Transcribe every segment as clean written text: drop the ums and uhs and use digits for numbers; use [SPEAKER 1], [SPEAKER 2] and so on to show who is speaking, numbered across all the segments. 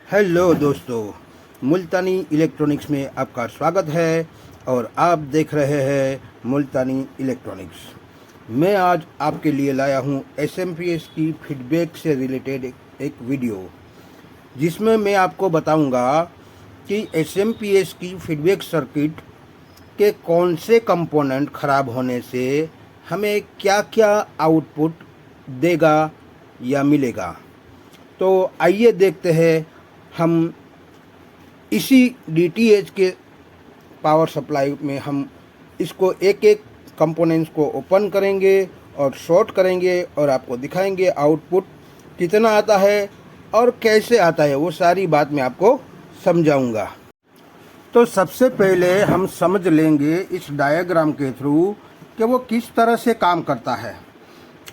[SPEAKER 1] Hello दोस्तों, मुल्तानी electronics में आपका स्वागत है और आप देख रहे हैं मुल्तानी इलेक्ट्रॉनिक्स। मैं आज आपके लिए लाया हूं एसएमपीएस की फीडबैक से रिलेटेड एक वीडियो, जिसमें मैं आपको बताऊंगा कि एसएमपीएस की फीडबैक सर्किट के कौन से कंपोनेंट खराब होने से हमें क्या क्या आउटपुट देगा या मिलेगा। तो आइए देखते हैं हम इसी डीटीएच के पावर सप्लाई में हम इसको एक एक कंपोनेंट्स को ओपन करेंगे और शॉर्ट करेंगे और आपको दिखाएंगे आउटपुट कितना आता है और कैसे आता है, वो सारी बात मैं आपको समझाऊंगा। तो सबसे पहले हम समझ लेंगे इस डायग्राम के थ्रू कि वो किस तरह से काम करता है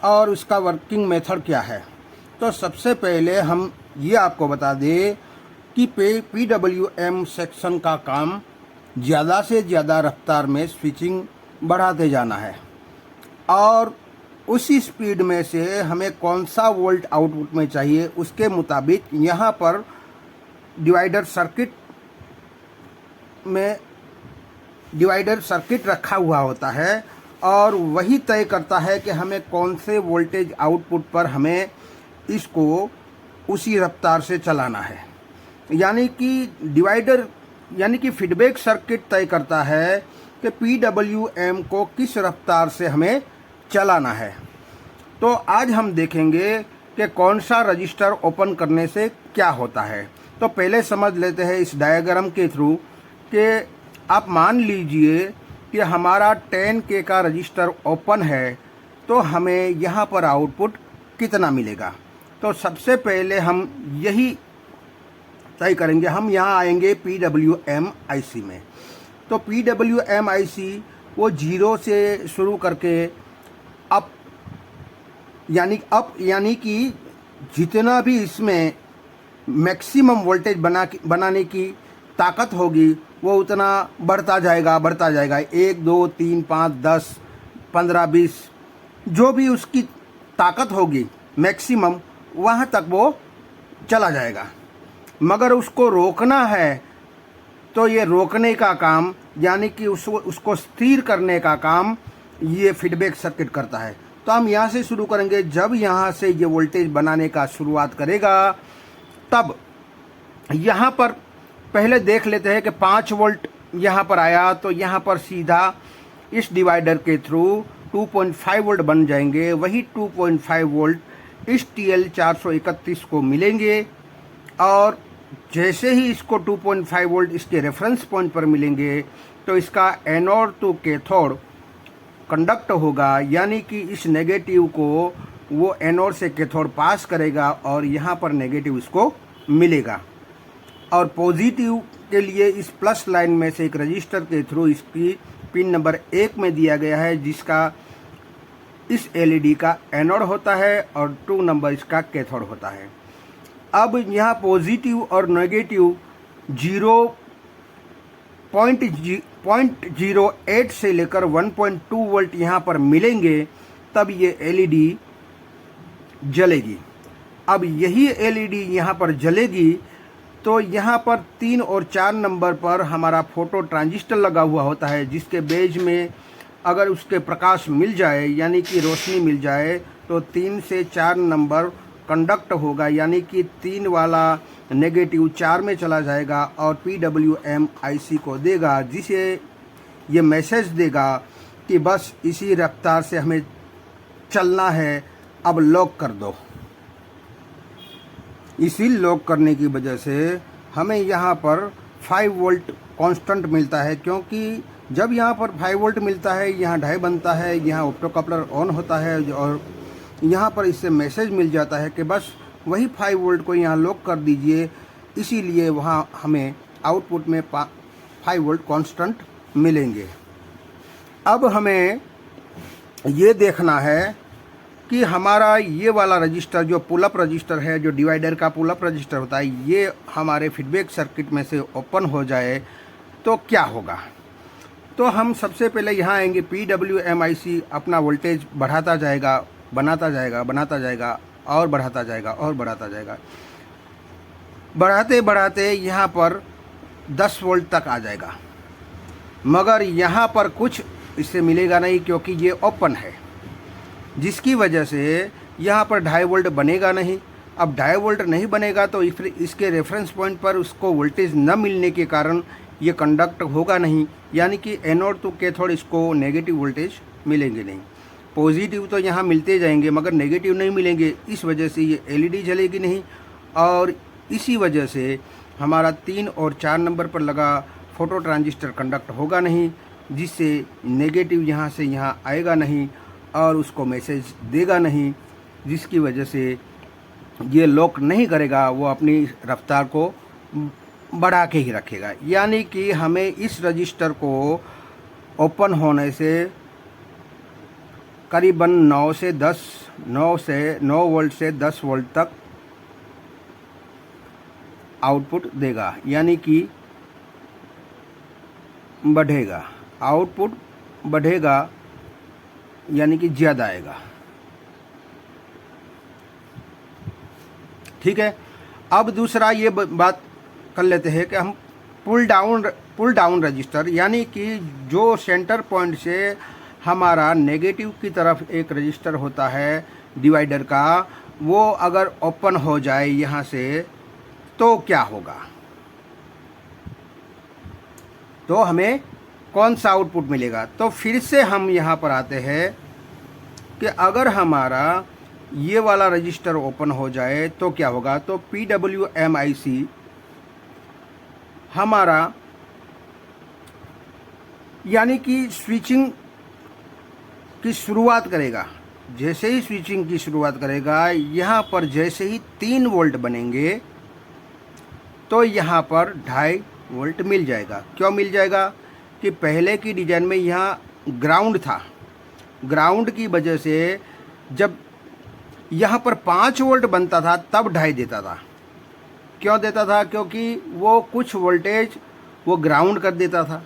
[SPEAKER 1] और उसका वर्किंग मेथड क्या है। तो सबसे पहले हम ये आपको बता दें कि PWM सेक्शन का काम ज़्यादा से ज़्यादा रफ्तार में स्विचिंग बढ़ाते जाना है और उसी स्पीड में से हमें कौन सा वोल्ट आउटपुट में चाहिए उसके मुताबिक यहाँ पर डिवाइडर सर्किट रखा हुआ होता है और वही तय करता है कि हमें कौन से वोल्टेज आउटपुट पर हमें इसको उसी रफ्तार से चलाना है। यानी कि फीडबैक सर्किट तय करता है कि PWM को किस रफ्तार से हमें चलाना है। तो आज हम देखेंगे कि कौन सा रजिस्टर ओपन करने से क्या होता है। तो पहले समझ लेते हैं इस डायग्राम के थ्रू कि आप मान लीजिए कि हमारा 10K का रजिस्टर ओपन है, तो हमें यहाँ पर आउटपुट कितना मिलेगा। तो सबसे पहले हम यही तय करेंगे। हम यहाँ आएंगे PWM IC में। तो PWM IC वो 0 से शुरू करके अप यानी कि जितना भी इसमें मैक्सिमम वोल्टेज बनाने की ताकत होगी वो उतना बढ़ता जाएगा 1 2 3 5 10 15 20 जो भी उसकी ताकत होगी मैक्सिमम, वहाँ तक वो चला जाएगा। मगर उसको रोकना है तो ये रोकने का काम यानी कि उसको स्थिर करने का काम ये फीडबैक सर्किट करता है। तो हम यहाँ से शुरू करेंगे। जब यहाँ से ये वोल्टेज बनाने का शुरुआत करेगा तब यहाँ पर पहले देख लेते हैं कि 5 वोल्ट यहाँ पर आया, तो यहाँ पर सीधा इस डिवाइडर के थ्रू 2.5 वोल्ट बन जाएंगे। वही 2.5 वोल्ट इस TL431 को मिलेंगे और जैसे ही इसको 2.5 वोल्ट इसके रेफरेंस पॉइंट पर मिलेंगे तो इसका एनोड टू कैथोड कंडक्ट होगा, यानी कि इस नेगेटिव को वो एनोड से कैथोड पास करेगा और यहाँ पर नेगेटिव इसको मिलेगा। और पॉजिटिव के लिए इस प्लस लाइन में से एक रजिस्टर के थ्रू इसकी पिन नंबर 1 में दिया गया है, जिसका इस LED का एनोड होता है और 2 नंबर इसका कैथोड होता है। अब यहाँ पॉजिटिव और नेगेटिव 0.08 से लेकर 1.2 वोल्ट यहाँ पर मिलेंगे, तब ये LED जलेगी। अब यही LED यहाँ पर जलेगी तो यहाँ पर 3 और 4 नंबर पर हमारा फोटो ट्रांजिस्टर लगा हुआ होता है, जिसके बेज में अगर उसके प्रकाश मिल जाए यानी कि रोशनी मिल जाए तो 3 से 4 नंबर कंडक्ट होगा, यानी कि 3 वाला नेगेटिव 4 में चला जाएगा और PWM IC को देगा, जिसे ये मैसेज देगा कि बस इसी रफ्तार से हमें चलना है, अब लॉक कर दो। इसी लॉक करने की वजह से हमें यहाँ पर 5 वोल्ट कांस्टेंट मिलता है, क्योंकि जब यहाँ पर 5 वोल्ट मिलता है यहाँ ढाई बनता है, यहाँ ऑप्टोकपलर ऑन होता है और यहाँ पर इससे मैसेज मिल जाता है कि बस वही 5 वोल्ट को यहाँ लॉक कर दीजिए। इसीलिए वहाँ हमें आउटपुट में 5 वोल्ट कांस्टेंट मिलेंगे। अब हमें ये देखना है कि हमारा ये वाला रजिस्टर जो पुल अप रजिस्टर है, जो डिवाइडर का पुल अप रजिस्टर होता है, ये हमारे फीडबैक सर्किट में से ओपन हो जाए तो क्या होगा। तो हम सबसे पहले यहाँ आएंगे। PWM IC अपना वोल्टेज बढ़ाता जाएगा और बढ़ाता जाएगा। बढ़ाते बढ़ाते यहाँ पर 10 वोल्ट तक आ जाएगा, मगर यहाँ पर कुछ इससे मिलेगा नहीं क्योंकि ये ओपन है, जिसकी वजह से यहाँ पर 2.5 वोल्ट बनेगा नहीं। अब 2.5 वोल्ट नहीं बनेगा तो फिर इसके रेफरेंस पॉइंट पर उसको वोल्टेज न मिलने के कारण ये कंडक्ट होगा नहीं, यानी कि एनोड टू कैथोड इसको नेगेटिव वोल्टेज मिलेंगे नहीं। पॉजिटिव तो यहाँ मिलते जाएंगे मगर नेगेटिव नहीं मिलेंगे, इस वजह से ये एलईडी जलेगी नहीं और इसी वजह से हमारा 3 और 4 नंबर पर लगा फोटो ट्रांजिस्टर कंडक्ट होगा नहीं, जिससे नेगेटिव यहाँ से यहाँ आएगा नहीं और उसको मैसेज देगा नहीं, जिसकी वजह से ये लॉक नहीं करेगा, वो अपनी रफ्तार को बढ़ा के ही रखेगा। यानी कि हमें इस रजिस्टर को ओपन होने से करीबन 9 वोल्ट से 10 वोल्ट तक आउटपुट देगा, यानी कि बढ़ेगा, आउटपुट बढ़ेगा यानी कि ज़्यादा आएगा। ठीक है, अब दूसरा ये बात कर लेते हैं कि हम पुल डाउन रजिस्टर, यानी कि जो सेंटर पॉइंट से हमारा नेगेटिव की तरफ एक रजिस्टर होता है डिवाइडर का, वो अगर ओपन हो जाए यहाँ से तो क्या होगा, तो हमें कौन सा आउटपुट मिलेगा। तो फिर से हम यहाँ पर आते हैं कि अगर हमारा ये वाला रजिस्टर ओपन हो जाए तो क्या होगा। तो PWM-IC हमारा यानी कि स्विचिंग की शुरुआत करेगा। जैसे ही स्विचिंग की शुरुआत करेगा, यहाँ पर जैसे ही 3 वोल्ट बनेंगे तो यहाँ पर 2.5 वोल्ट मिल जाएगा। क्यों मिल जाएगा कि पहले की डिज़ाइन में यहाँ ग्राउंड था, ग्राउंड की वजह से जब यहाँ पर 5 वोल्ट बनता था तब 2.5 देता था। क्यों देता था, क्योंकि वो कुछ वोल्टेज वो ग्राउंड कर देता था।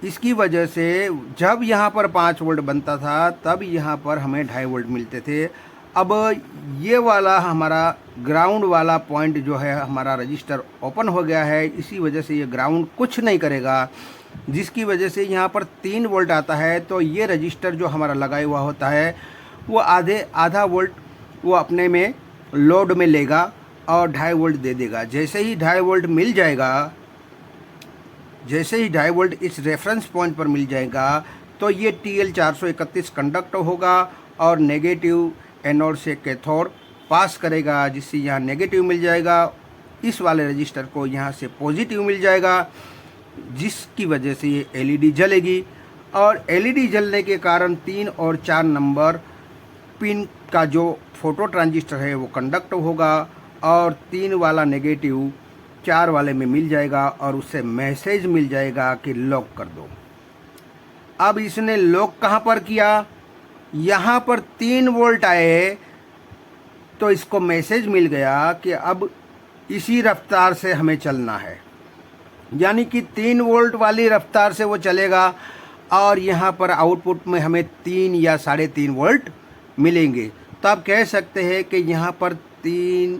[SPEAKER 1] इसकी वजह से जब यहाँ पर 5 वोल्ट बनता था तब यहाँ पर हमें 2.5 वोल्ट मिलते थे। अब ये वाला हमारा ग्राउंड वाला पॉइंट जो है हमारा रजिस्टर ओपन हो गया है, इसी वजह से ये ग्राउंड कुछ नहीं करेगा, जिसकी वजह से यहाँ पर 3 वोल्ट आता है। तो ये रजिस्टर जो हमारा लगाया हुआ होता है वो आधा वोल्ट वो अपने में लोड में लेगा और 2.5 वोल्ट दे देगा। जैसे ही 2.5 वोल्ट मिल जाएगा, जैसे ही 2.5 वोल्ट इस रेफरेंस पॉइंट पर मिल जाएगा तो ये TL431 कंडक्ट होगा और नेगेटिव एनोड से कैथोड पास करेगा, जिससे यहाँ नेगेटिव मिल जाएगा, इस वाले रजिस्टर को यहाँ से पॉजिटिव मिल जाएगा, जिसकी वजह से ये एलईडी जलेगी और एलईडी जलने के कारण 3 और 4 नंबर पिन का जो फोटो ट्रांजिस्टर है वो कंडक्ट होगा और 3 वाला नेगेटिव 4 वाले में मिल जाएगा और उससे मैसेज मिल जाएगा कि लॉक कर दो। अब इसने लॉक कहाँ पर किया, यहाँ पर 3 वोल्ट आए तो इसको मैसेज मिल गया कि अब इसी रफ्तार से हमें चलना है, यानी कि 3 वोल्ट वाली रफ्तार से वो चलेगा और यहाँ पर आउटपुट में हमें 3 या 3.5 वोल्ट मिलेंगे। तो आप कह सकते हैं कि यहाँ पर 3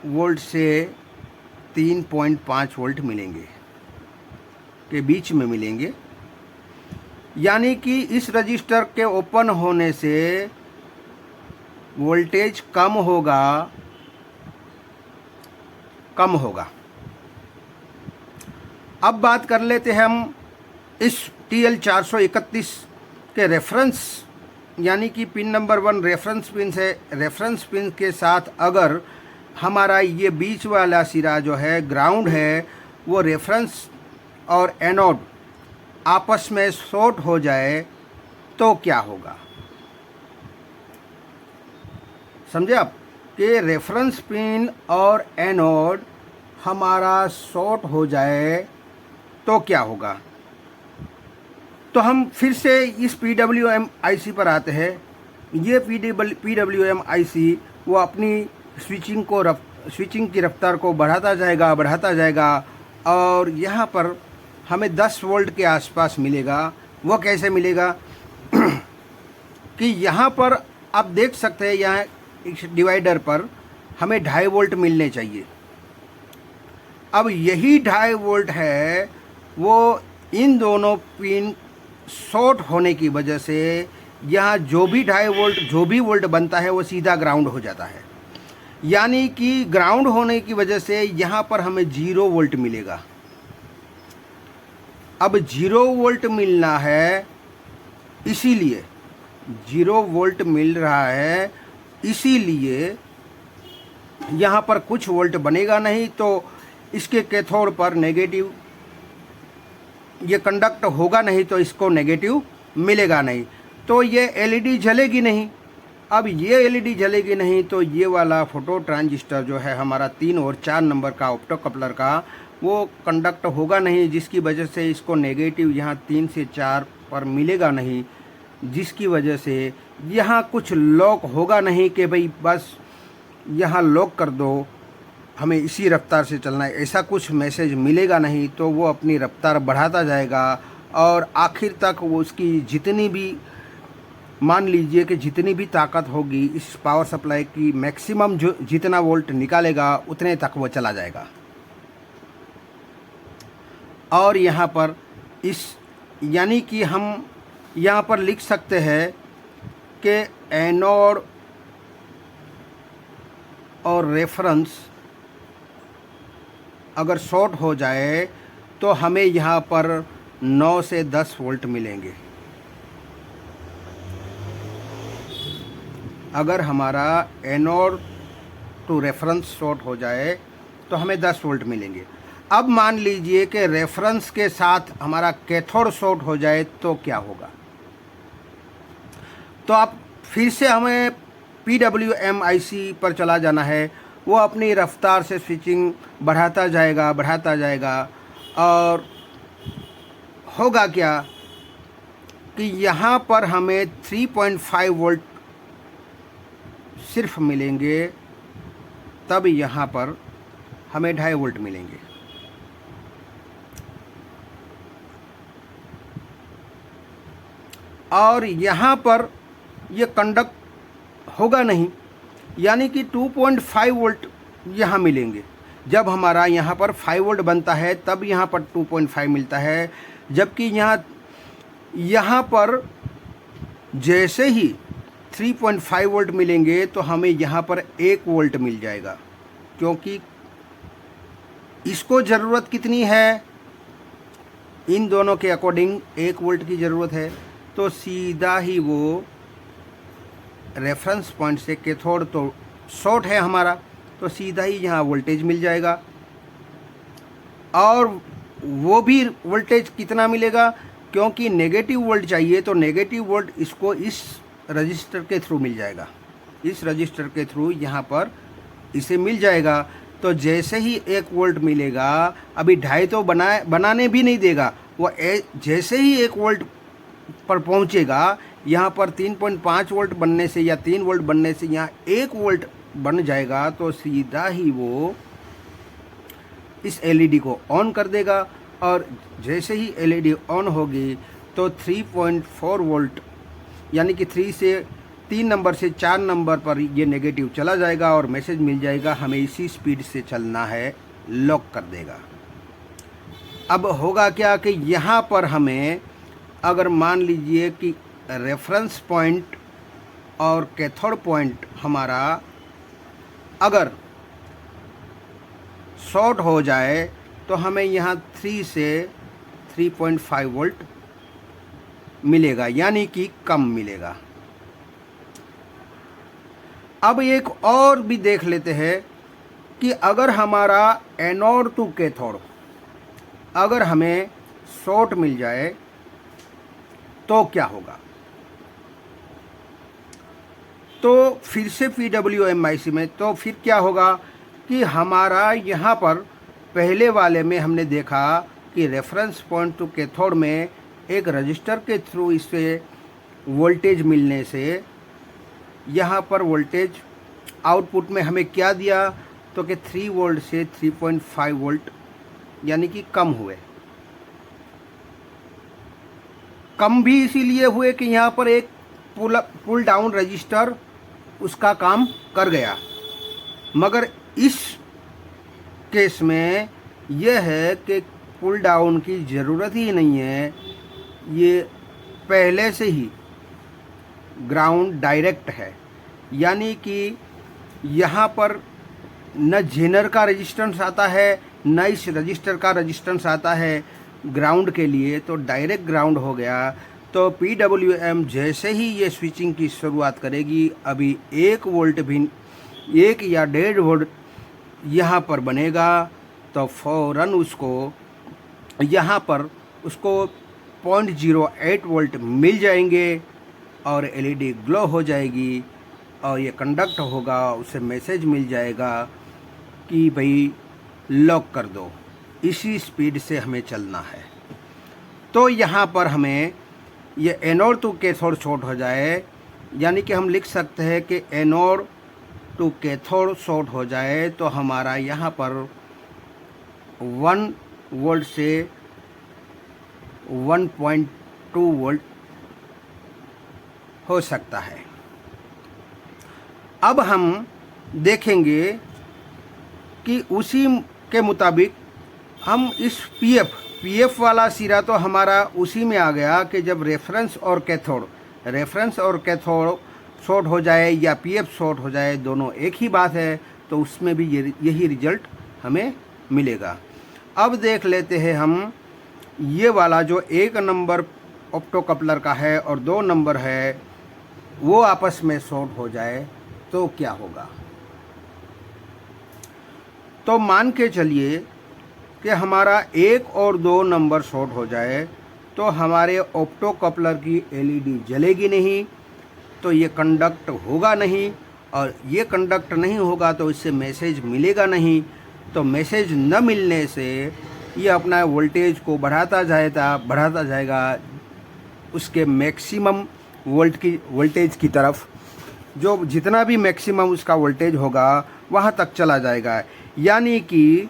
[SPEAKER 1] वोल्ट से 3.5 वोल्ट मिलेंगे, के बीच में मिलेंगे, यानी कि इस रजिस्टर के ओपन होने से वोल्टेज कम होगा। अब बात कर लेते हैं हम इस TL431 के रेफरेंस, यानी कि पिन नंबर 1 रेफरेंस पिन से, रेफरेंस पिन के साथ अगर हमारा ये बीच वाला सिरा जो है ग्राउंड है, वो रेफरेंस और एनोड आपस में शॉर्ट हो जाए तो क्या होगा। समझे आप कि रेफरेंस पिन और एनोड हमारा शॉर्ट हो जाए तो क्या होगा। तो हम फिर से इस PWM-IC पर आते हैं। ये PWM-IC वो अपनी स्विचिंग की रफ्तार को बढ़ाता जाएगा और यहाँ पर हमें 10 वोल्ट के आसपास मिलेगा। वो कैसे मिलेगा कि यहाँ पर आप देख सकते हैं, यहाँ इस डिवाइडर पर हमें 2.5 वोल्ट मिलने चाहिए, अब यही 2.5 वोल्ट है, वो इन दोनों पिन शॉर्ट होने की वजह से यहाँ जो भी 2.5 वोल्ट जो भी वोल्ट बनता है वो सीधा ग्राउंड हो जाता है। यानी कि ग्राउंड होने की वजह से यहाँ पर हमें 0 वोल्ट मिलेगा। अब 0 वोल्ट मिलना है, इसीलिए 0 वोल्ट मिल रहा है, इसीलिए यहाँ पर कुछ वोल्ट बनेगा नहीं, तो इसके कैथोड पर नेगेटिव, ये कंडक्ट होगा नहीं तो इसको नेगेटिव मिलेगा नहीं, तो ये एलईडी जलेगी नहीं। अब ये एलईडी जलेगी नहीं तो ये वाला फोटो ट्रांजिस्टर जो है हमारा 3 और 4 नंबर का ऑप्टो कपलर का, वो कंडक्ट होगा नहीं, जिसकी वजह से इसको नेगेटिव यहाँ 3 से 4 पर मिलेगा नहीं, जिसकी वजह से यहाँ कुछ लॉक होगा नहीं कि भाई बस यहाँ लॉक कर दो, हमें इसी रफ्तार से चलना है, ऐसा कुछ मैसेज मिलेगा नहीं। तो वो अपनी रफ्तार बढ़ाता जाएगा और आखिर तक वो उसकी जितनी भी, मान लीजिए कि जितनी भी ताकत होगी इस पावर सप्लाई की, मैक्सिमम जो जितना वोल्ट निकालेगा उतने तक वो चला जाएगा। और यहाँ पर इस, यानी कि हम यहाँ पर लिख सकते हैं कि एनोड और रेफरेंस अगर शॉर्ट हो जाए तो हमें यहाँ पर 9 से 10 वोल्ट मिलेंगे। अगर हमारा एनोड टू रेफरेंस शॉर्ट हो जाए तो हमें 10 वोल्ट मिलेंगे। अब मान लीजिए कि रेफरेंस के साथ हमारा कैथोड शॉर्ट हो जाए तो क्या होगा। तो आप फिर से हमें PWM IC पर चला जाना है, वो अपनी रफ्तार से स्विचिंग बढ़ाता जाएगा और होगा क्या कि यहाँ पर हमें 3.5 वोल्ट सिर्फ मिलेंगे, तब यहाँ पर हमें 2.5 वोल्ट मिलेंगे। और यहाँ पर ये कंडक्ट होगा नहीं, यानी कि 2.5 वोल्ट यहाँ मिलेंगे। जब हमारा यहाँ पर 5 वोल्ट बनता है तब यहाँ पर 2.5 मिलता है, जबकि यहाँ पर जैसे ही 3.5 वोल्ट मिलेंगे तो हमें यहाँ पर 1 वोल्ट मिल जाएगा, क्योंकि इसको ज़रूरत कितनी है, इन दोनों के अकॉर्डिंग 1 वोल्ट की ज़रूरत है। तो सीधा ही वो रेफरेंस पॉइंट से कैथोड तो शॉर्ट है हमारा, तो सीधा ही यहाँ वोल्टेज मिल जाएगा। और वो भी वोल्टेज कितना मिलेगा, क्योंकि नेगेटिव वोल्ट चाहिए तो नेगेटिव वोल्ट इसको इस रजिस्टर के थ्रू मिल जाएगा, इस रजिस्टर के थ्रू यहाँ पर इसे मिल जाएगा। तो जैसे ही 1 वोल्ट मिलेगा, अभी 2.5 तो बनाने भी नहीं देगा, वो जैसे ही 1 वोल्ट पर पहुँचेगा, यहाँ पर 3.5 वोल्ट बनने से या 3 वोल्ट बनने से यहाँ 1 वोल्ट बन जाएगा, तो सीधा ही वो इस एलईडी को ऑन कर देगा। और जैसे ही एलईडी ऑन होगी तो 3.4 वोल्ट, यानी कि 3 नंबर से 4 नंबर पर ये नेगेटिव चला जाएगा और मैसेज मिल जाएगा हमें इसी स्पीड से चलना है, लॉक कर देगा। अब होगा क्या कि यहाँ पर हमें, अगर मान लीजिए कि रेफरेंस पॉइंट और कैथोड पॉइंट हमारा अगर शॉर्ट हो जाए तो हमें यहाँ 3 से 3.5 वोल्ट मिलेगा, यानी कि कम मिलेगा। अब एक और भी देख लेते हैं कि अगर हमारा एनोड टू कैथोड अगर हमें शॉर्ट मिल जाए तो क्या होगा। तो फिर से PWM IC में तो फिर क्या होगा कि हमारा यहाँ पर पहले वाले में हमने देखा कि रेफरेंस पॉइंट टू कैथोड में एक रजिस्टर के थ्रू इससे वोल्टेज मिलने से यहाँ पर वोल्टेज आउटपुट में हमें क्या दिया, तो कि 3 वोल्ट से 3.5 वोल्ट यानी कि कम हुए। कम भी इसीलिए हुए कि यहाँ पर एक पुल डाउन रजिस्टर उसका काम कर गया, मगर इस केस में यह है कि पुल डाउन की ज़रूरत ही नहीं है, ये पहले से ही ग्राउंड डायरेक्ट है, यानी कि यहाँ पर न जेनर का रेजिस्टेंस आता है न इस रजिस्टर का रेजिस्टेंस आता है ग्राउंड के लिए, तो डायरेक्ट ग्राउंड हो गया। तो PWM जैसे ही ये स्विचिंग की शुरुआत करेगी, अभी 1 वोल्ट भी 1 या 1.5 वोल्ट यहाँ पर बनेगा, तो फ़ौरन उसको यहाँ पर उसको 0.08 वोल्ट मिल जाएंगे और LED ग्लो हो जाएगी और ये कंडक्ट होगा, उसे मैसेज मिल जाएगा कि भाई लॉक कर दो, इसी स्पीड से हमें चलना है। तो यहाँ पर हमें ये एनोड टू कैथोड शॉर्ट हो जाए, यानी कि हम लिख सकते हैं कि एनोड टू कैथोड शॉर्ट हो जाए तो हमारा यहाँ पर 1 वोल्ट से 1.2 वोल्ट हो सकता है। अब हम देखेंगे कि उसी के मुताबिक हम इस पीएफ वाला सिरा तो हमारा उसी में आ गया कि जब रेफरेंस और कैथोड शॉर्ट हो जाए या पीएफ शॉर्ट हो जाए, दोनों एक ही बात है, तो उसमें भी यही रिजल्ट हमें मिलेगा। अब देख लेते हैं हम ये वाला जो 1 नंबर ऑप्टोकपलर का है और 2 नंबर है, वो आपस में शॉर्ट हो जाए तो क्या होगा। तो मान के चलिए कि हमारा 1 और 2 नंबर शॉर्ट हो जाए तो हमारे ऑप्टोकपलर की LED जलेगी नहीं, तो ये कंडक्ट होगा नहीं, और ये कंडक्ट नहीं होगा तो इससे मैसेज मिलेगा नहीं। तो मैसेज न मिलने से ये अपना वोल्टेज को बढ़ाता जाएगा उसके मैक्सिमम वोल्टेज की तरफ, जो जितना भी मैक्सिमम उसका वोल्टेज होगा वहाँ तक चला जाएगा। यानी कि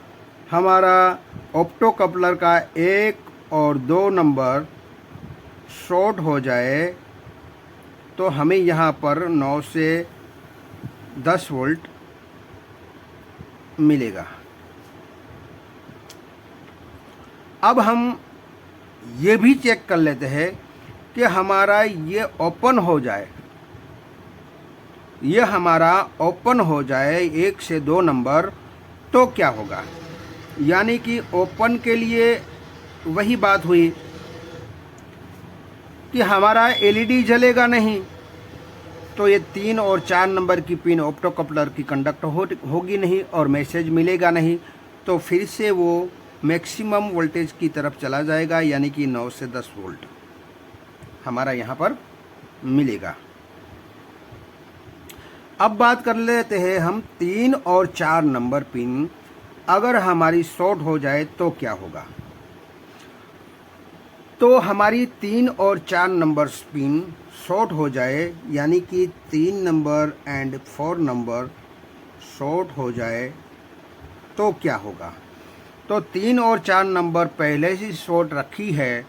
[SPEAKER 1] हमारा ऑप्टोकपलर का 1 और 2 नंबर शॉर्ट हो जाए तो हमें यहाँ पर 9 से 10 वोल्ट मिलेगा। अब हम ये भी चेक कर लेते हैं कि हमारा ये ओपन हो जाए, ये हमारा ओपन हो जाए 1 से 2 नंबर, तो क्या होगा। यानी कि ओपन के लिए वही बात हुई कि हमारा LED जलेगा नहीं, तो ये 3 और 4 नंबर की पिन ऑप्टोकपलर की कंडक्ट होगी नहीं और मैसेज मिलेगा नहीं, तो फिर से वो मैक्सिमम वोल्टेज की तरफ चला जाएगा, यानी कि 9 से 10 वोल्ट हमारा यहाँ पर मिलेगा। अब बात कर लेते हैं हम 3 और 4 नंबर पिन अगर हमारी शॉर्ट हो जाए तो क्या होगा। तो हमारी 3 और 4 नंबर पिन शॉर्ट हो जाए, यानी कि 3 नंबर एंड 4 नंबर शॉर्ट हो जाए तो क्या होगा। तो 3 और 4 नंबर पहले से शॉर्ट रखी है,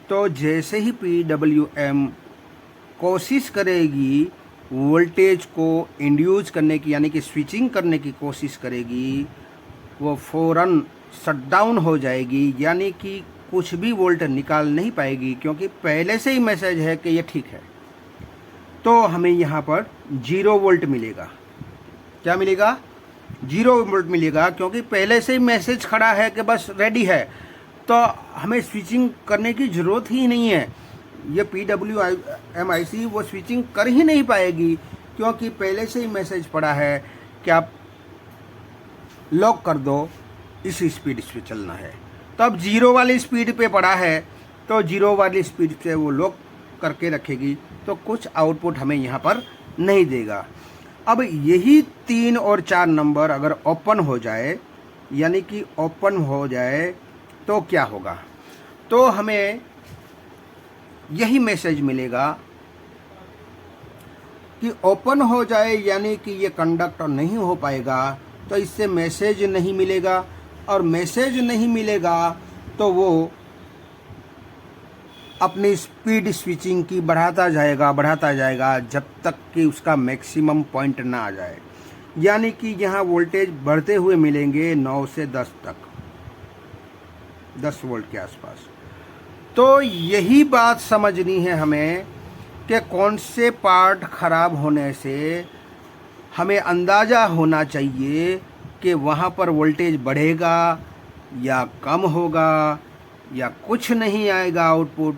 [SPEAKER 1] तो जैसे ही PWM कोशिश करेगी वोल्टेज को इंड्यूस करने की, यानी कि स्विचिंग करने की कोशिश करेगी, वो फ़ौरन शट डाउन हो जाएगी, यानी कि कुछ भी वोल्ट निकाल नहीं पाएगी, क्योंकि पहले से ही मैसेज है कि ये ठीक है। तो हमें यहाँ पर 0 वोल्ट मिलेगा। क्या मिलेगा? 0 वोल्ट मिलेगा, क्योंकि पहले से ही मैसेज खड़ा है कि बस रेडी है, तो हमें स्विचिंग करने की ज़रूरत ही नहीं है। ये PWM IC वो स्विचिंग कर ही नहीं पाएगी, क्योंकि पहले से ही मैसेज पड़ा है कि आप लॉक कर दो, इस स्पीड से चलना है। तो अब 0 वाली स्पीड पे पड़ा है, तो 0 वाली स्पीड से वो लॉक करके रखेगी, तो कुछ आउटपुट हमें यहाँ पर नहीं देगा। अब यही 3 और 4 नंबर अगर ओपन हो जाए, यानी कि ओपन हो जाए, तो क्या होगा। तो हमें यही मैसेज मिलेगा कि ओपन हो जाए, यानी कि ये कंडक्ट नहीं हो पाएगा, तो इससे मैसेज नहीं मिलेगा, और मैसेज नहीं मिलेगा तो वो अपनी स्पीड स्विचिंग की बढ़ाता जाएगा जब तक कि उसका मैक्सिमम पॉइंट ना आ जाए। यानी कि यहाँ वोल्टेज बढ़ते हुए मिलेंगे 9 से 10 तक। 10 वोल्ट के आसपास। तो यही बात समझनी है हमें कि कौन से पार्ट ख़राब होने से हमें अंदाज़ा होना चाहिए कि वहाँ पर वोल्टेज बढ़ेगा या कम होगा या कुछ नहीं आएगा आउटपुट,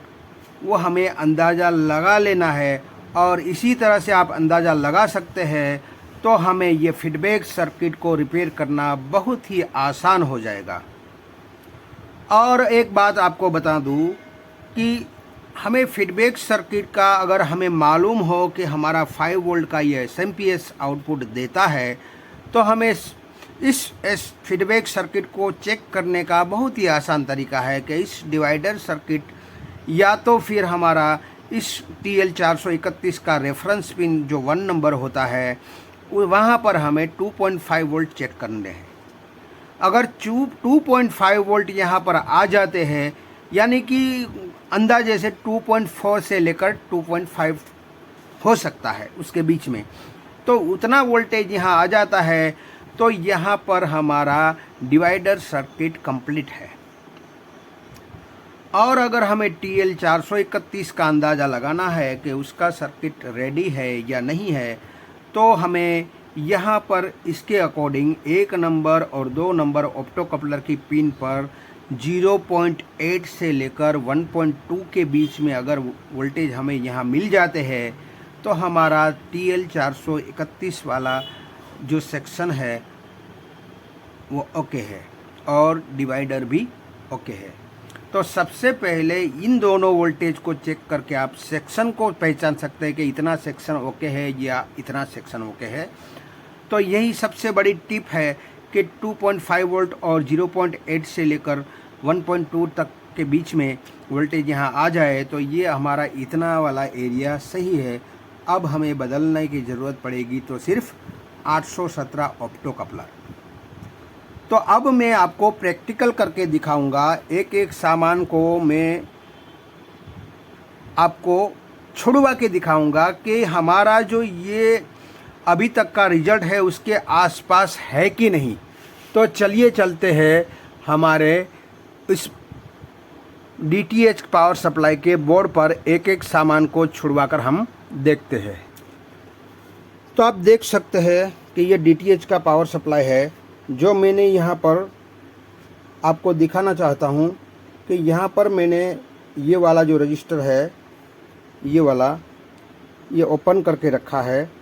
[SPEAKER 1] वो हमें अंदाज़ा लगा लेना है। और इसी तरह से आप अंदाज़ा लगा सकते हैं तो हमें ये फीडबैक सर्किट को रिपेयर करना बहुत ही आसान हो जाएगा। और एक बात आपको बता दूं कि हमें फीडबैक सर्किट का अगर हमें मालूम हो कि हमारा 5 वोल्ट का ये एसएमपीएस आउटपुट देता है, तो हमें इस फीडबैक सर्किट को चेक करने का बहुत ही आसान तरीका है कि इस डिवाइडर सर्किट या तो फिर हमारा इस TL431 का रेफरेंस पिन जो 1 नंबर होता है वहाँ पर हमें 2.5 वोल्ट चेक करने हैं। अगर 2.5 वोल्ट यहाँ पर आ जाते हैं, यानी कि अंदाजे से 2.4 से लेकर 2.5 हो सकता है उसके बीच में, तो उतना वोल्टेज यहाँ आ जाता है तो यहाँ पर हमारा डिवाइडर सर्किट कंप्लीट है। और अगर हमें TL431 का अंदाज़ा लगाना है कि उसका सर्किट रेडी है या नहीं है, तो हमें यहाँ पर इसके अकॉर्डिंग 1 नंबर और 2 नंबर ऑप्टो कपलर की पिन पर 0.8 से लेकर 1.2 के बीच में अगर वोल्टेज हमें यहाँ मिल जाते हैं तो हमारा TL431 वाला जो सेक्शन है वो ओके है और डिवाइडर भी ओके है। तो सबसे पहले इन दोनों वोल्टेज को चेक करके आप सेक्शन को पहचान सकते हैं कि इतना सेक्शन ओके है या इतना सेक्शन ओके है। तो यही सबसे बड़ी टिप है कि 2.5 वोल्ट और 0.8 से लेकर 1.2 तक के बीच में वोल्टेज यहाँ आ जाए तो ये हमारा इतना वाला एरिया सही है। अब हमें बदलने की ज़रूरत पड़ेगी तो सिर्फ 817 ऑप्टो कपलर। तो अब मैं आपको प्रैक्टिकल करके दिखाऊंगा, एक एक सामान को मैं आपको छुड़वा के दिखाऊंगा कि हमारा जो ये अभी तक का रिजल्ट है उसके आसपास है कि नहीं। तो चलिए चलते हैं हमारे इस DTH पावर सप्लाई के बोर्ड पर एक एक सामान को छुड़वा कर हम देखते हैं। तो आप देख सकते हैं कि ये DTH का पावर सप्लाई है जो मैंने यहाँ पर आपको दिखाना चाहता हूँ कि यहाँ पर मैंने ये वाला जो रजिस्टर है ये वाला ये ओपन करके रखा है।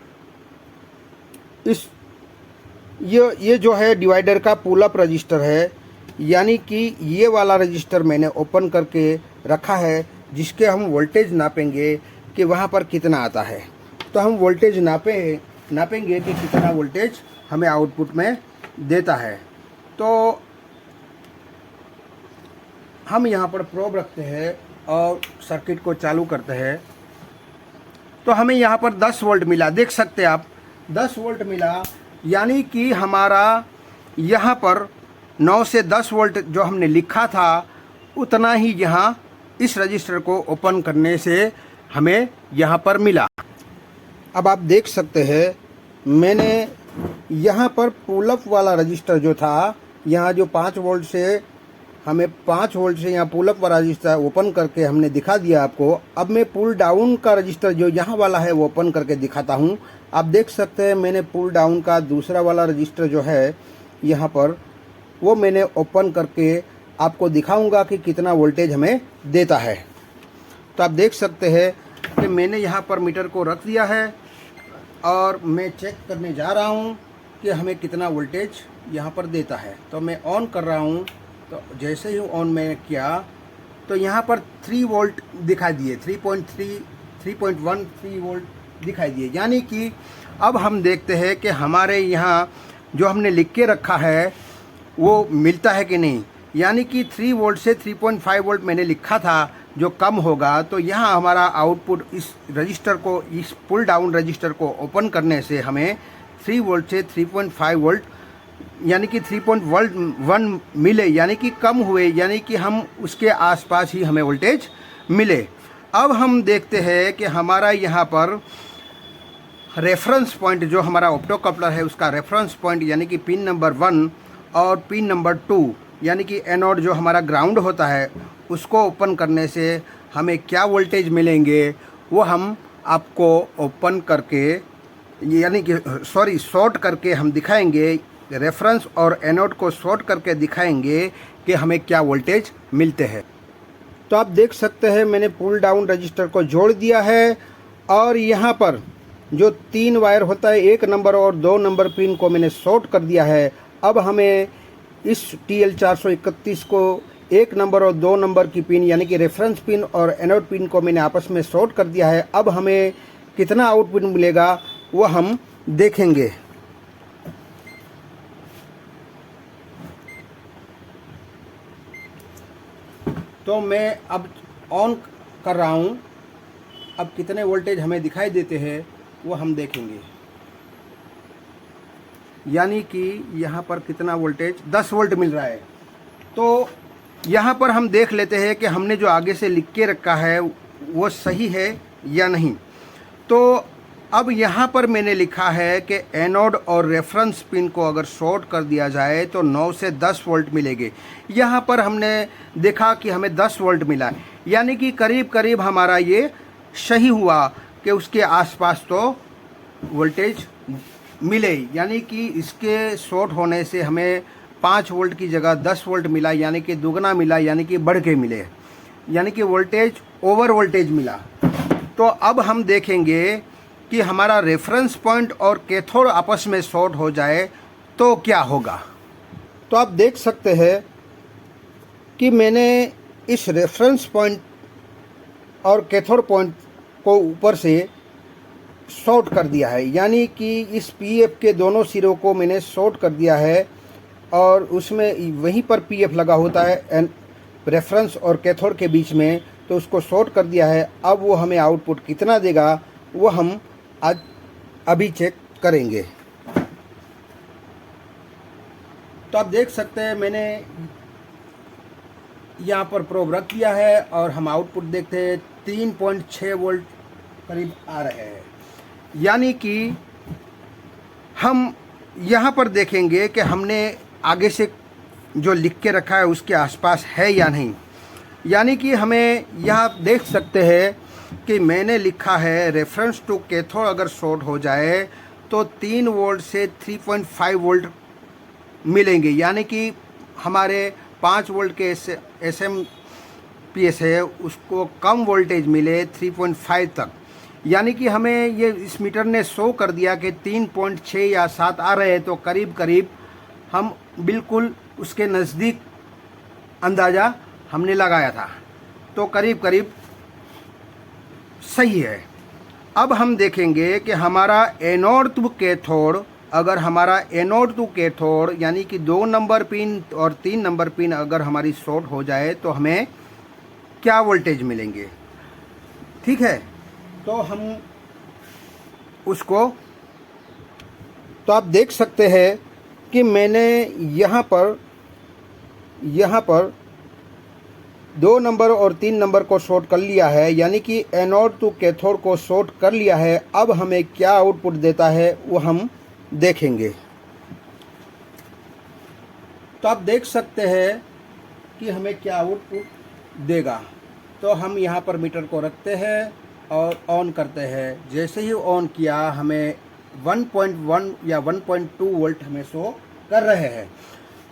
[SPEAKER 1] ये जो है डिवाइडर का पुल अप रजिस्टर है, यानी कि ये वाला रजिस्टर मैंने ओपन करके रखा है जिसके हम वोल्टेज नापेंगे कि वहाँ पर कितना आता है। तो हम वोल्टेज नापेंगे कि कितना वोल्टेज हमें आउटपुट में देता है। तो हम यहाँ पर प्रोब रखते हैं और सर्किट को चालू करते हैं। तो हमें यहाँ पर 10 वोल्ट मिला, देख सकते हैं आप 10 वोल्ट मिला, यानी कि हमारा यहाँ पर 9 से 10 वोल्ट जो हमने लिखा था उतना ही यहाँ इस रजिस्टर को ओपन करने से हमें यहाँ पर मिला। अब आप देख सकते हैं मैंने यहाँ पर पुल अप वाला रजिस्टर जो था, यहाँ जो 5 वोल्ट से हमें 5 वोल्ट से यहाँ पुल अप वाला रजिस्टर ओपन करके हमने दिखा दिया आपको। अब मैं पुल डाउन का रजिस्टर जो यहाँ वाला है वो ओपन करके दिखाता हूँ। आप देख सकते हैं मैंने पुल डाउन का दूसरा वाला रजिस्टर जो है यहाँ पर वो मैंने ओपन करके आपको दिखाऊंगा कि कितना वोल्टेज हमें देता है। तो आप देख सकते हैं कि मैंने यहाँ पर मीटर को रख दिया है और मैं चेक करने जा रहा हूँ कि हमें कितना वोल्टेज यहाँ पर देता है। तो मैं ऑन कर रहा हूँ। तो जैसे ही ऑन मैंने किया तो यहाँ पर 3 वोल्ट दिखाई दिए, 3.13 वोल्ट दिखाई दिए। यानी कि अब हम देखते हैं कि हमारे यहाँ जो हमने लिख के रखा है वो मिलता है कि नहीं। यानी कि 3 वोल्ट से 3.5 वोल्ट मैंने लिखा था जो कम होगा। तो यहाँ हमारा आउटपुट इस रजिस्टर को, इस पुल डाउन रजिस्टर को ओपन करने से हमें 3 वोल्ट से 3.5 वोल्ट यानी कि 3.1 मिले, यानी कि कम हुए, यानी कि हम उसके आसपास ही हमें वोल्टेज मिले। अब हम देखते हैं कि हमारा यहाँ पर रेफरेंस पॉइंट जो हमारा ऑप्टो कपलर है उसका रेफरेंस पॉइंट यानी कि पिन नंबर 1 और पिन नंबर 2 यानी कि एनोड जो हमारा ग्राउंड होता है उसको ओपन करने से हमें क्या वोल्टेज मिलेंगे वो हम आपको ओपन करके यानी कि शॉर्ट करके हम दिखाएंगे। रेफरेंस और एनोड को शॉर्ट करके दिखाएंगे कि हमें क्या वोल्टेज मिलते हैं। तो आप देख सकते हैं मैंने पुल डाउन रजिस्टर को जोड़ दिया है और यहाँ पर जो 3 वायर होता है 1 नंबर और 2 नंबर पिन को मैंने शॉर्ट कर दिया है। अब हमें इस TL431 को 1 नंबर और 2 नंबर की पिन यानी कि रेफरेंस पिन और एनोड पिन को मैंने आपस में शॉर्ट कर दिया है। अब हमें कितना आउटपुट मिलेगा वो हम देखेंगे। तो मैं अब ऑन कर रहा हूँ। अब कितने वोल्टेज हमें दिखाई देते हैं वो हम देखेंगे। यानी कि यहाँ पर कितना वोल्टेज 10 वोल्ट मिल रहा है। तो यहाँ पर हम देख लेते हैं कि हमने जो आगे से लिख के रखा है वो सही है या नहीं। तो अब यहाँ पर मैंने लिखा है कि एनोड और रेफरेंस पिन को अगर शॉर्ट कर दिया जाए तो 9 से 10 वोल्ट मिलेंगे। यहाँ पर हमने देखा कि हमें 10 वोल्ट मिला, यानी कि करीब करीब हमारा ये सही हुआ कि उसके आसपास तो वोल्टेज मिले। यानी कि इसके शॉर्ट होने से हमें 5 वोल्ट की जगह 10 वोल्ट मिला, यानी कि दुगना मिला, यानी कि बढ़ के मिले, यानी कि वोल्टेज ओवर वोल्टेज मिला। तो अब हम देखेंगे कि हमारा रेफरेंस पॉइंट और कैथोड आपस में शॉर्ट हो जाए तो क्या होगा। तो आप देख सकते हैं कि मैंने इस रेफरेंस पॉइंट और कैथोड पॉइंट को ऊपर से शॉर्ट कर दिया है, यानी कि इस पीएफ के दोनों सिरों को मैंने शॉर्ट कर दिया है और उसमें वहीं पर पीएफ लगा होता है रेफरेंस और कैथोड के बीच में, तो उसको शॉर्ट कर दिया है। अब वो हमें आउटपुट कितना देगा वो हम आज अभी चेक करेंगे। तो आप देख सकते हैं मैंने यहाँ पर प्रोब रख दिया है और हम आउटपुट देखते हैं 3.6 वोल्ट करीब आ रहे हैं। यानी कि हम यहाँ पर देखेंगे कि हमने आगे से जो लिख के रखा है उसके आसपास है या नहीं। यानी कि हमें यहाँ देख सकते हैं कि मैंने लिखा है रेफरेंस टू कैथोड अगर शॉर्ट हो जाए तो 3 वोल्ट से 3.5 वोल्ट मिलेंगे, यानी कि हमारे 5 वोल्ट के SMPS है उसको कम वोल्टेज मिले 3.5 तक। यानी कि हमें ये इस मीटर ने शो कर दिया कि 3.6 या 7 आ रहे हैं, तो करीब करीब हम बिल्कुल उसके नज़दीक अंदाज़ा हमने लगाया था, तो करीब करीब सही है। अब हम देखेंगे कि हमारा एनोड टू कैथोड, अगर हमारा एनोड टू कैथोड यानी कि 2 नंबर पिन और 3 नंबर पिन अगर हमारी शॉर्ट हो जाए तो हमें क्या वोल्टेज मिलेंगे। ठीक है, तो हम उसको तो आप देख सकते हैं कि मैंने यहाँ पर 2 नंबर और 3 नंबर को शॉर्ट कर लिया है, यानी कि एनोड टू कैथोड को शॉर्ट कर लिया है। अब हमें क्या आउटपुट देता है वो हम देखेंगे। तो आप देख सकते हैं कि हमें क्या आउटपुट देगा। तो हम यहाँ पर मीटर को रखते हैं और ऑन करते हैं। जैसे ही ऑन किया हमें 1.1 या 1.2 वोल्ट हमें शो कर रहे हैं।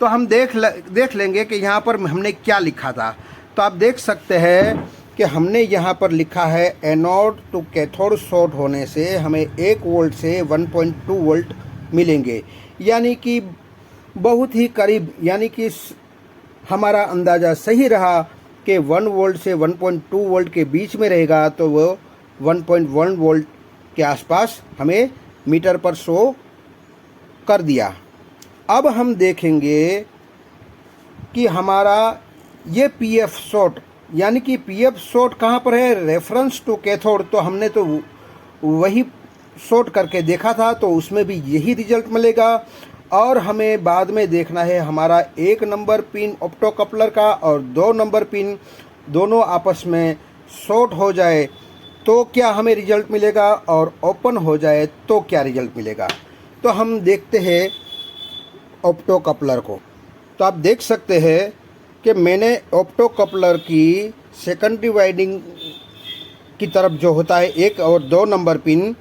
[SPEAKER 1] तो हम देख लेंगे कि यहाँ पर हमने क्या लिखा था। तो आप देख सकते हैं कि हमने यहाँ पर लिखा है एनोड टू कैथोड शॉर्ट होने से हमें 1 वोल्ट से 1.2 वोल्ट मिलेंगे, यानी कि बहुत ही करीब, यानी कि हमारा अंदाज़ा सही रहा कि 1 वोल्ट से 1.2 वोल्ट के बीच में रहेगा, तो वो 1.1 वोल्ट के आसपास हमें मीटर पर शो कर दिया। अब हम देखेंगे कि हमारा ये पीएफ शॉर्ट, यानी कि पीएफ शॉर्ट कहाँ पर है, रेफरेंस टू कैथोड। तो हमने तो वही शॉर्ट करके देखा था, तो उसमें भी यही रिजल्ट मिलेगा। और हमें बाद में देखना है हमारा 1 नंबर पिन ऑप्टो कपलर का और 2 नंबर पिन दोनों आपस में शॉर्ट हो जाए तो क्या हमें रिजल्ट मिलेगा, और ओपन हो जाए तो क्या रिजल्ट मिलेगा। तो हम देखते हैं ऑप्टो कपलर को। तो आप देख सकते हैं कि मैंने ऑप्टो कपलर की सेकेंडरी वाइंडिंग की तरफ जो होता है 1 और 2 नंबर पिन,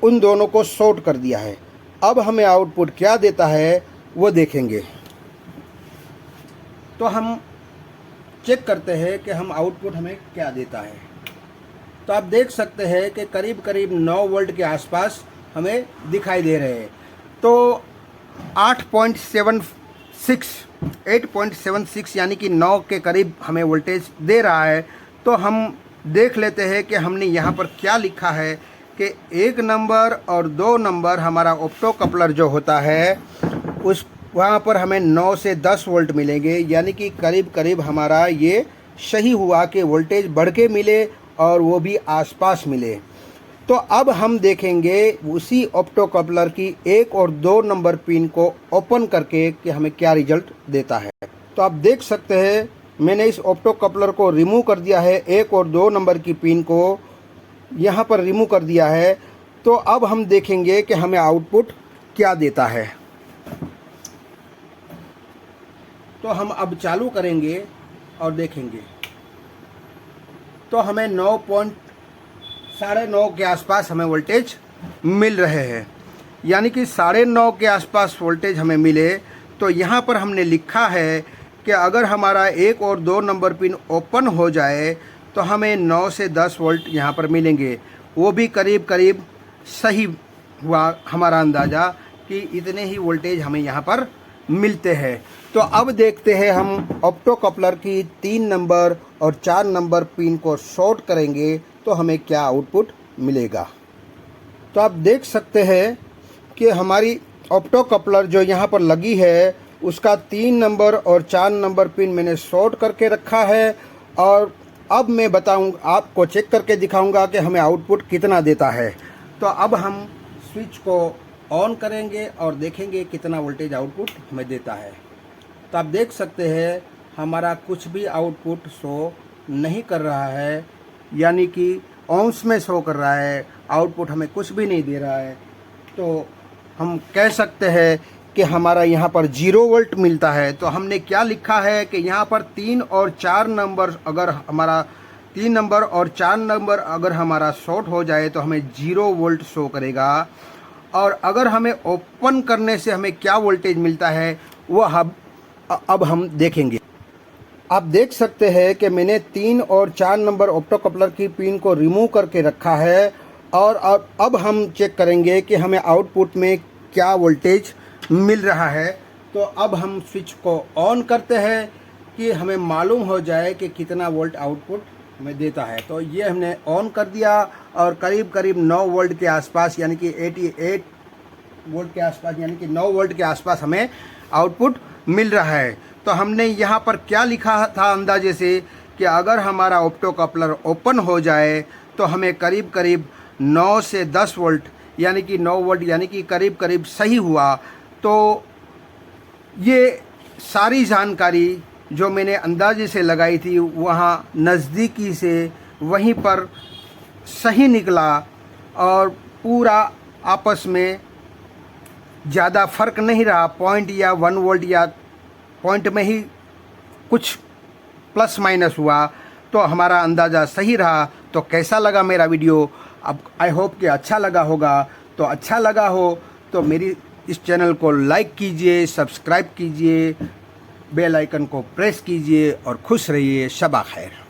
[SPEAKER 1] उन दोनों को शॉर्ट कर दिया है। अब हमें आउटपुट क्या देता है वो देखेंगे। तो हम चेक करते हैं कि हम आउटपुट हमें क्या देता है। तो आप देख सकते हैं कि करीब करीब 9 वोल्ट के आसपास हमें दिखाई दे रहे हैं। तो 8.76 यानी कि 9 के करीब हमें वोल्टेज दे रहा है। तो हम देख लेते हैं कि हमने यहाँ पर क्या लिखा है कि 1 नंबर और 2 नंबर हमारा ऑप्टो कपलर जो होता है उस वहाँ पर हमें 9 से 10 वोल्ट मिलेंगे, यानी कि करीब करीब हमारा ये सही हुआ कि वोल्टेज बढ़ के मिले और वो भी आसपास मिले। तो अब हम देखेंगे उसी ऑप्टो कपलर की 1 और 2 नंबर पिन को ओपन करके कि हमें क्या रिजल्ट देता है। तो आप देख सकते हैं मैंने इस ऑप्टो कपलर को रिमूव कर दिया है, 1 और 2 नंबर की पिन को यहाँ पर रिमूव कर दिया है। तो अब हम देखेंगे कि हमें आउटपुट क्या देता है। तो हम अब चालू करेंगे और देखेंगे। तो हमें 9.9 के आसपास हमें वोल्टेज मिल रहे हैं, यानी कि 9.5 के आसपास वोल्टेज हमें मिले। तो यहाँ पर हमने लिखा है कि अगर हमारा 1 और 2 नंबर पिन ओपन हो जाए तो हमें 9 से 10 वोल्ट यहाँ पर मिलेंगे। वो भी करीब करीब सही हुआ हमारा अंदाज़ा कि इतने ही वोल्टेज हमें यहाँ पर मिलते हैं। तो अब देखते हैं हम ऑप्टो कपलर की 3 नंबर और 4 नंबर पिन को शॉर्ट करेंगे तो हमें क्या आउटपुट मिलेगा। तो आप देख सकते हैं कि हमारी ऑप्टो कपलर जो यहाँ पर लगी है उसका 3 नंबर और 4 नंबर पिन मैंने शॉर्ट करके रखा है। और अब मैं बताऊँगा, आपको चेक करके दिखाऊंगा कि हमें आउटपुट कितना देता है। तो अब हम स्विच को ऑन करेंगे और देखेंगे कितना वोल्टेज आउटपुट हमें देता है। तो आप देख सकते हैं हमारा कुछ भी आउटपुट शो नहीं कर रहा है, यानी कि ओम्स में शो कर रहा है, आउटपुट हमें कुछ भी नहीं दे रहा है। तो हम कह सकते हैं कि हमारा यहाँ पर 0 वोल्ट मिलता है। तो हमने क्या लिखा है कि यहाँ पर 3 और 4 नंबर अगर हमारा 3 नंबर और 4 नंबर अगर हमारा शॉर्ट हो जाए तो हमें 0 वोल्ट शो करेगा। और अगर हमें ओपन करने से हमें क्या वोल्टेज मिलता है वो अब हम देखेंगे। आप देख सकते हैं कि मैंने 3 और 4 नंबर ऑप्टो कपलर की पिन को रिमूव करके रखा है। और अब हम चेक करेंगे कि हमें आउटपुट में क्या वोल्टेज मिल रहा है। तो अब हम स्विच को ऑन करते हैं कि हमें मालूम हो जाए कि कितना वोल्ट आउटपुट हमें देता है। तो ये हमने ऑन कर दिया और करीब करीब 9 वोल्ट के आसपास, यानी कि 88 वोल्ट के आसपास, यानी कि 9 वोल्ट के आसपास हमें आउटपुट मिल रहा है। तो हमने यहाँ पर क्या लिखा था अंदाजे से कि अगर हमारा ऑप्टो कपलर ओपन हो जाए तो हमें करीब करीब 9 से 10 वोल्ट, यानी कि 9 वोल्ट, यानी कि करीब करीब सही हुआ। तो ये सारी जानकारी जो मैंने अंदाजे से लगाई थी वहाँ नज़दीकी से वहीं पर सही निकला और पूरा आपस में ज़्यादा फ़र्क नहीं रहा। पॉइंट या 1 वोल्ट या पॉइंट में ही कुछ प्लस माइनस हुआ। तो हमारा अंदाज़ा सही रहा। तो कैसा लगा मेरा वीडियो? अब आई होप कि अच्छा लगा होगा। तो अच्छा लगा हो तो मेरी इस चैनल को लाइक कीजिए, सब्सक्राइब कीजिए, बेल आइकन को प्रेस कीजिए और खुश रहिए। शबा खैर।